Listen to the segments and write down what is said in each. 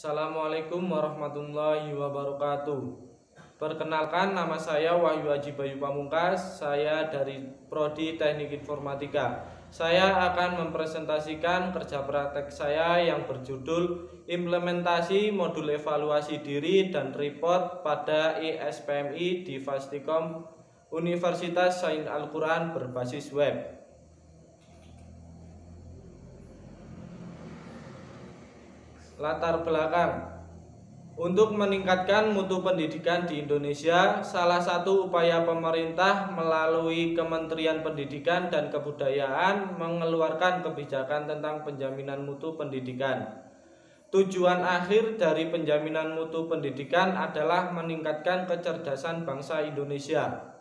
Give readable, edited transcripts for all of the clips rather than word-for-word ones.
Assalamualaikum warahmatullahi wabarakatuh. Perkenalkan, nama saya Wahyu Haji Bayu Pamungkas. Saya dari Prodi Teknik Informatika. Saya akan mempresentasikan kerja praktek saya yang berjudul Implementasi Modul Evaluasi Diri dan Report pada ISPMI di Fastikom Universitas Sains Al-Quran berbasis web. Latar belakang. Untuk meningkatkan mutu pendidikan di Indonesia, salah satu upaya pemerintah melalui Kementerian Pendidikan dan Kebudayaan mengeluarkan kebijakan tentang penjaminan mutu pendidikan. Tujuan akhir dari penjaminan mutu pendidikan adalah meningkatkan kecerdasan bangsa Indonesia.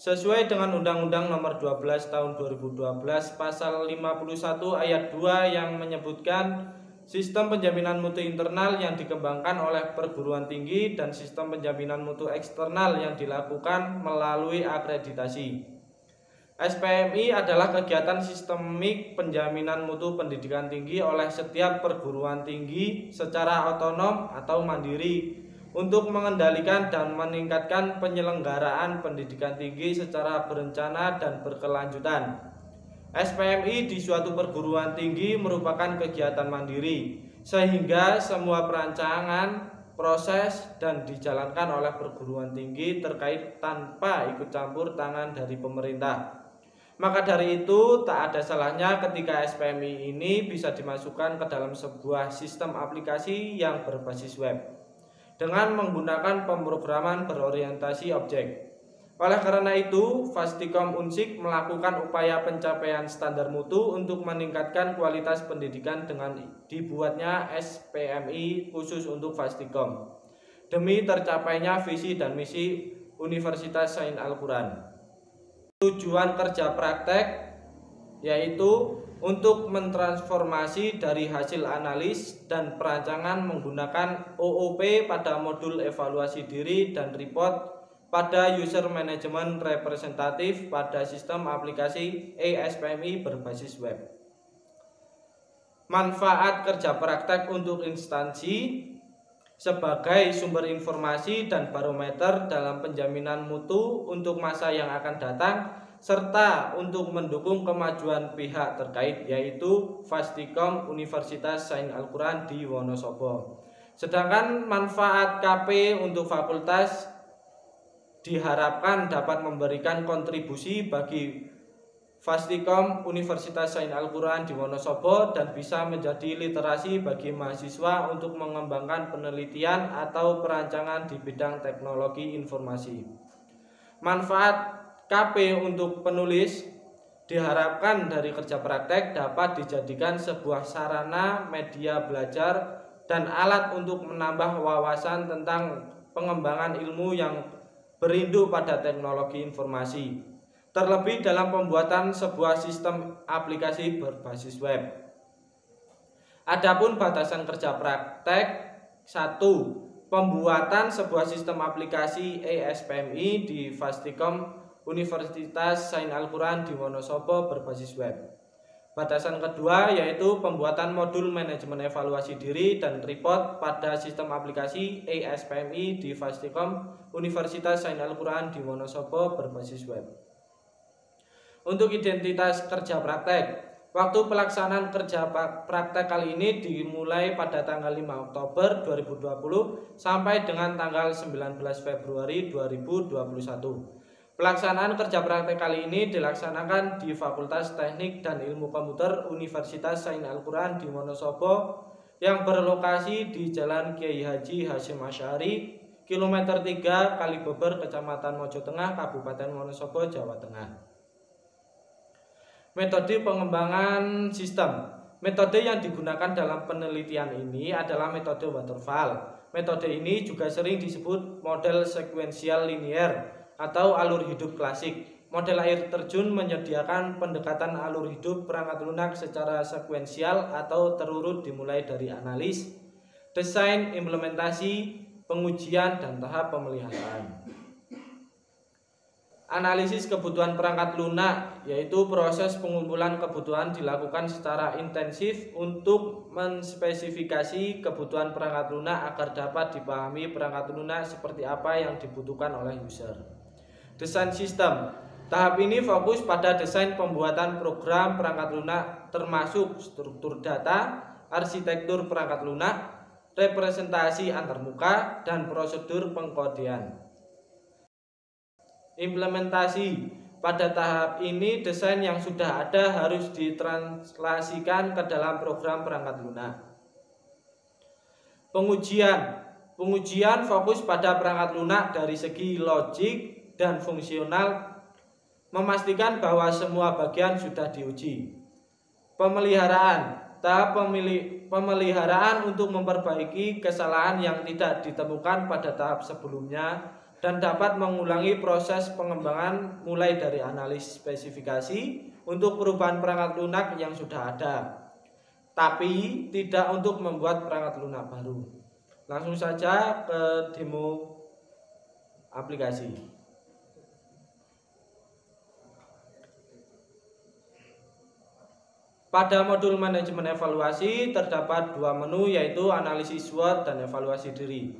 Sesuai dengan Undang-Undang Nomor 12 Tahun 2012 Pasal 51 Ayat 2 yang menyebutkan sistem penjaminan mutu internal yang dikembangkan oleh perguruan tinggi dan sistem penjaminan mutu eksternal yang dilakukan melalui akreditasi. SPMI adalah kegiatan sistemik penjaminan mutu pendidikan tinggi oleh setiap perguruan tinggi secara otonom atau mandiri untuk mengendalikan dan meningkatkan penyelenggaraan pendidikan tinggi secara berencana dan berkelanjutan. SPMI di suatu perguruan tinggi merupakan kegiatan mandiri, sehingga semua perancangan, proses, dan dijalankan oleh perguruan tinggi terkait tanpa ikut campur tangan dari pemerintah. Maka dari itu, tak ada salahnya ketika SPMI ini bisa dimasukkan ke dalam sebuah sistem aplikasi yang berbasis web dengan menggunakan pemrograman berorientasi objek. Oleh karena itu, Fastikom Unsik melakukan upaya pencapaian standar mutu untuk meningkatkan kualitas pendidikan dengan dibuatnya SPMI khusus untuk Fastikom, demi tercapainya visi dan misi Universitas Sains Al-Quran. Tujuan kerja praktek yaitu untuk mentransformasi dari hasil analis dan perancangan menggunakan OOP pada modul evaluasi diri dan report pada user management representatif pada sistem aplikasi ISPMI berbasis web. Manfaat kerja praktek untuk instansi sebagai sumber informasi dan barometer dalam penjaminan mutu untuk masa yang akan datang, serta untuk mendukung kemajuan pihak terkait yaitu Fastikom Universitas Sains Al-Quran di Wonosobo. Sedangkan manfaat KP untuk fakultas diharapkan dapat memberikan kontribusi bagi Fastikom Universitas Sains Al-Quran di Wonosobo dan bisa menjadi literasi bagi mahasiswa untuk mengembangkan penelitian atau perancangan di bidang teknologi informasi. Manfaat KP untuk penulis diharapkan dari kerja praktek dapat dijadikan sebuah sarana media belajar dan alat untuk menambah wawasan tentang pengembangan ilmu yang berinduk pada teknologi informasi, terlebih dalam pembuatan sebuah sistem aplikasi berbasis web. Adapun batasan kerja praktek: 1. Pembuatan sebuah sistem aplikasi ISPMI di Fastikom Universitas Sains Al-Quran di Wonosobo berbasis web. Batasan kedua yaitu pembuatan modul manajemen evaluasi diri dan report pada sistem aplikasi ISPMI di Fastikom Universitas Sains Al-Quran di Wonosobo berbasis web. Untuk identitas kerja praktek, waktu pelaksanaan kerja praktek kali ini dimulai pada tanggal 5 Oktober 2020 sampai dengan tanggal 19 Februari 2021. Pelaksanaan kerja praktek kali ini dilaksanakan di Fakultas Teknik dan Ilmu Komputer Universitas Sains Al-Quran di Wonosobo yang berlokasi di Jalan Kiai Haji Hasyim Asy'ari, kilometer 3 Kalibeber, Kecamatan Mojo Tengah, Kabupaten Wonosobo, Jawa Tengah. Metode pengembangan sistem. Metode yang digunakan dalam penelitian ini adalah metode waterfall. Metode ini juga sering disebut model sekuensial linier atau alur hidup klasik. Model air terjun menyediakan pendekatan alur hidup perangkat lunak secara sekuensial atau terurut dimulai dari analis, desain, implementasi, pengujian, dan tahap pemeliharaan. Analisis kebutuhan perangkat lunak, yaitu proses pengumpulan kebutuhan dilakukan secara intensif untuk menspesifikasi kebutuhan perangkat lunak agar dapat dipahami perangkat lunak seperti apa yang dibutuhkan oleh user. Desain sistem. Tahap ini fokus pada desain pembuatan program perangkat lunak termasuk struktur data, arsitektur perangkat lunak, representasi antarmuka, dan prosedur pengkodean. Implementasi. Pada tahap ini desain yang sudah ada harus ditranslasikan ke dalam program perangkat lunak. Pengujian. Pengujian fokus pada perangkat lunak dari segi logik dan fungsional, memastikan bahwa semua bagian sudah diuji. Pemeliharaan. Tahap pemeliharaan untuk memperbaiki kesalahan yang tidak ditemukan pada tahap sebelumnya dan dapat mengulangi proses pengembangan mulai dari analis spesifikasi untuk perubahan perangkat lunak yang sudah ada, tapi tidak untuk membuat perangkat lunak baru. Langsung saja ke demo aplikasi. Pada modul manajemen evaluasi terdapat dua menu, yaitu analisis SWOT dan evaluasi diri.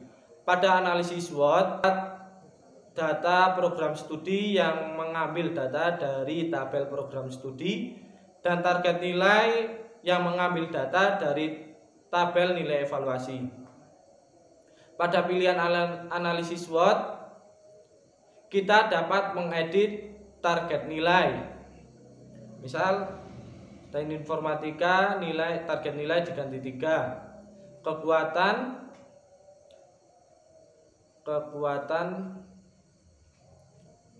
Pada analisis SWOT, data program studi yang mengambil data dari tabel program studi, dan target nilai yang mengambil data dari tabel nilai evaluasi. Pada pilihan analisis SWOT, kita dapat mengedit target nilai. Misal teknik informatika, target nilai diganti 3. Kekuatan,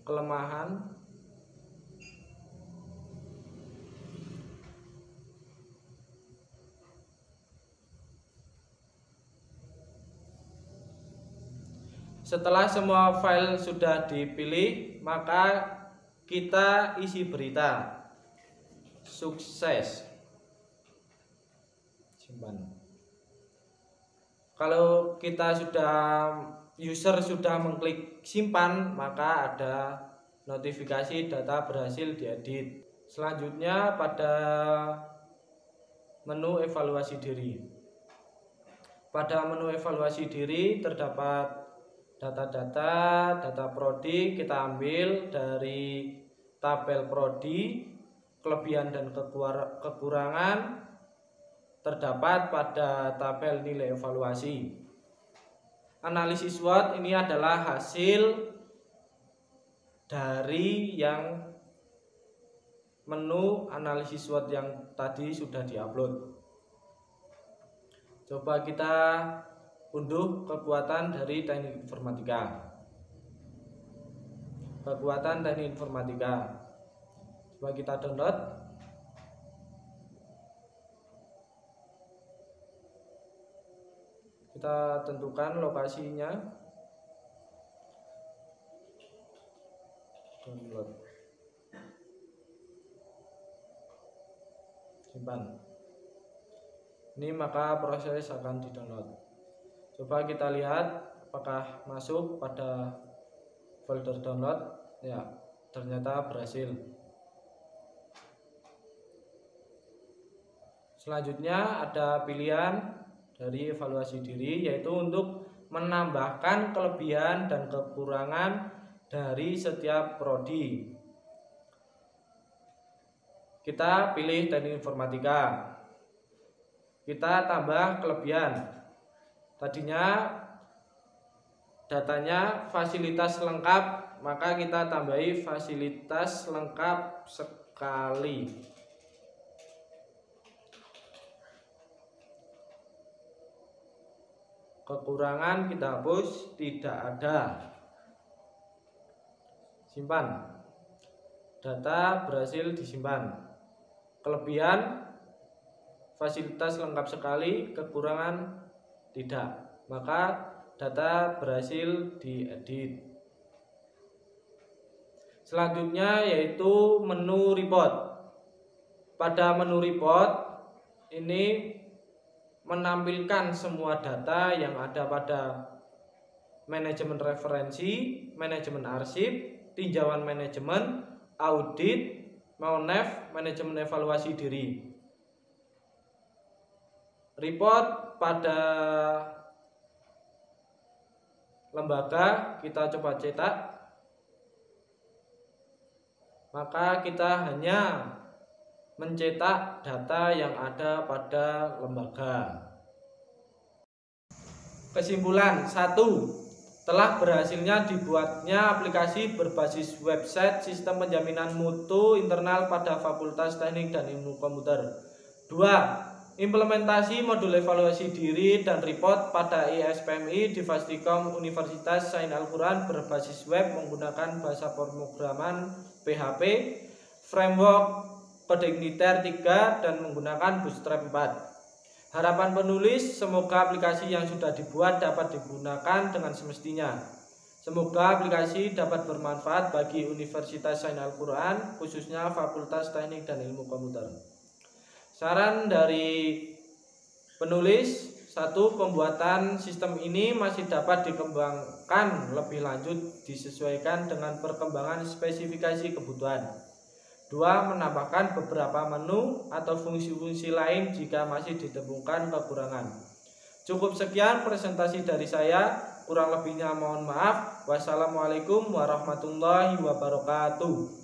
kelemahan, setelah semua file sudah dipilih, maka kita isi berita sukses, simpan. Kalau user sudah mengklik simpan, maka ada notifikasi data berhasil diedit. Selanjutnya pada menu evaluasi diri. Pada menu evaluasi diri terdapat data prodi, kita ambil dari tabel prodi. Kelebihan dan kekurangan terdapat pada tabel nilai evaluasi. Analisis SWOT ini adalah hasil dari yang menu analisis SWOT yang tadi sudah diupload. Coba kita unduh kekuatan dari teknik informatika. Kekuatan teknik informatika. Coba kita download. Kita tentukan lokasinya. Download. Simpan. Ini maka proses akan di-download. Coba kita lihat apakah masuk pada folder download. Ya, ternyata berhasil. Selanjutnya ada pilihan dari evaluasi diri, yaitu untuk menambahkan kelebihan dan kekurangan dari setiap prodi. Kita pilih teknik informatika. Kita tambah kelebihan. Tadinya datanya fasilitas lengkap, maka kita tambahi fasilitas lengkap sekali. Kekurangan kita hapus, tidak ada. Simpan. Data berhasil disimpan. Kelebihan fasilitas lengkap sekali, kekurangan tidak. Maka data berhasil diedit. Selanjutnya yaitu menu report. Pada menu report ini menampilkan semua data yang ada pada manajemen referensi, manajemen arsip, tinjauan manajemen, audit, MAUNEF, manajemen evaluasi diri. Report pada lembaga kita coba cetak, maka kita hanya mencetak data yang ada pada lembaga. Kesimpulan 1. Telah berhasilnya dibuatnya aplikasi berbasis website sistem penjaminan mutu internal pada Fakultas Teknik dan Ilmu Komputer. 2. Implementasi modul evaluasi diri dan report pada ISPMI di Fastikom Universitas Sains Al-Quran berbasis web menggunakan bahasa pemrograman PHP, framework kode Igniter 3 dan menggunakan Bootstrap 4. Harapan penulis, semoga aplikasi yang sudah dibuat dapat digunakan dengan semestinya. Semoga aplikasi dapat bermanfaat bagi Universitas Sains Al-Quran, khususnya Fakultas Teknik dan Ilmu Komputer. Saran dari penulis, 1. Pembuatan sistem ini masih dapat dikembangkan lebih lanjut disesuaikan dengan perkembangan spesifikasi kebutuhan. 2. Menambahkan beberapa menu atau fungsi-fungsi lain jika masih ditemukan kekurangan. Cukup sekian presentasi dari saya, kurang lebihnya mohon maaf. Wassalamualaikum warahmatullahi wabarakatuh.